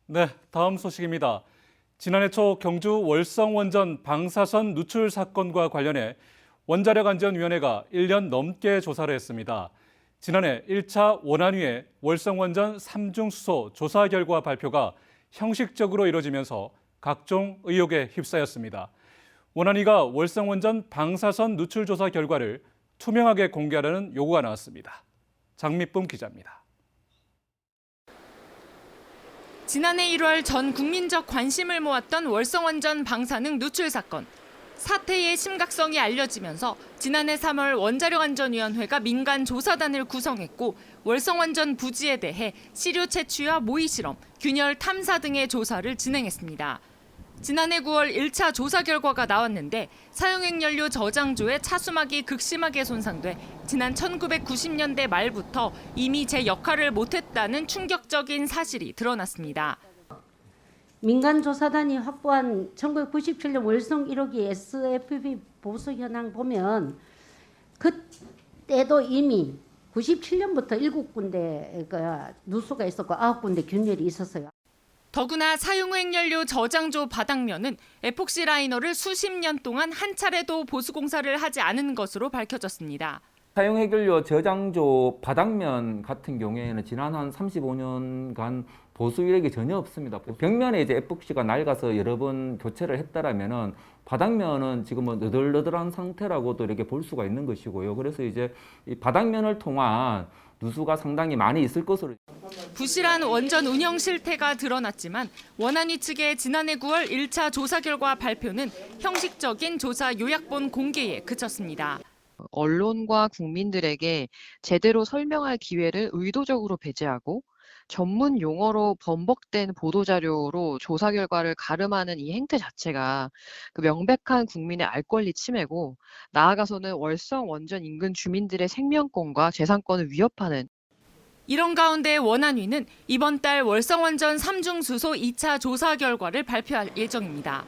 네, 다음 소식입니다. 지난해 초 경주 월성원전 방사선 누출 사건과 관련해 원자력안전위원회가 1년 넘게 조사를 했습니다. 지난해 1차 원안위의 월성원전 3중 수소 조사 결과 발표가 형식적으로 이뤄지면서 각종 의혹에 휩싸였습니다. 원안위가 월성원전 방사선 누출 조사 결과를 투명하게 공개하라는 요구가 나왔습니다. 장미쁨 기자입니다. 지난해 1월 전 국민적 관심을 모았던 월성원전 방사능 누출 사건. 사태의 심각성이 알려지면서 지난해 3월 원자력안전위원회가 민간 조사단을 구성했고 월성원전 부지에 대해 시료 채취와 모의 실험, 균열 탐사 등의 조사를 진행했습니다. 지난해 9월 1차 조사 결과가 나왔는데 사용핵연료 저장조의 차수막이 극심하게 손상돼 지난 1990년대 말부터 이미 제 역할을 못했다는 충격적인 사실이 드러났습니다. 민간 조사단이 확보한 1997년 월성 1호기 SFP 보수 현황 보면 그때도 이미 97년부터 7군데가 누수가 있었고 9군데 균열이 있었어요. 더구나 사용핵연료 저장조 바닥면은 에폭시 라이너를 수십 년 동안 한 차례도 보수 공사를 하지 않은 것으로 밝혀졌습니다. 사용해결료 저장조 바닥면 같은 경우에는 지난 한 35년간 보수 이력이 전혀 없습니다. 벽면에 이제 에폭시가 낡아서 여러 번 교체를 했다라면은 바닥면은 지금은 너덜너덜한 상태라고도 이렇게 볼 수가 있는 것이고요. 그래서 이제 이 바닥면을 통한 누수가 상당히 많이 있을 것으로. 부실한 원전 운영 실태가 드러났지만 원안위 측의 지난해 9월 1차 조사 결과 발표는 형식적인 조사 요약본 공개에 그쳤습니다. 언론과 국민들에게 제대로 설명할 기회를 의도적으로 배제하고 전문 용어로 번복된 보도자료로 조사 결과를 가름하는 이 행태 자체가 명백한 국민의 알 권리 침해고 나아가서는 월성 원전 인근 주민들의 생명권과 재산권을 위협하는. 이런 가운데 원안위는 이번 달 월성원전 3중 수소 2차 조사 결과를 발표할 예정입니다.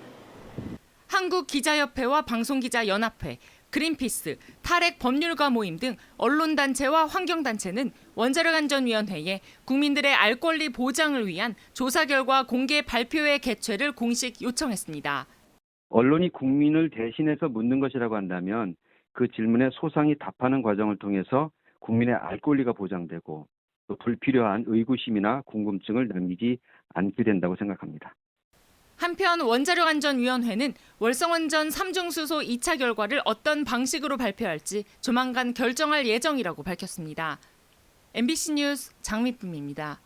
한국기자협회와 방송기자연합회, 그린피스, 탈핵 법률가 모임 등 언론단체와 환경단체는 원자력안전위원회에 국민들의 알 권리 보장을 위한 조사 결과 공개 발표회 개최를 공식 요청했습니다. 언론이 국민을 대신해서 묻는 것이라고 한다면 그 질문에 소상히 답하는 과정을 통해서 국민의 알 권리가 보장되고 또 불필요한 의구심이나 궁금증을 남기지 않게 된다고 생각합니다. 한편 원자력안전위원회는 월성원전 3중 수소 2차 결과를 어떤 방식으로 발표할지 조만간 결정할 예정이라고 밝혔습니다. MBC 뉴스 장미쁨입니다.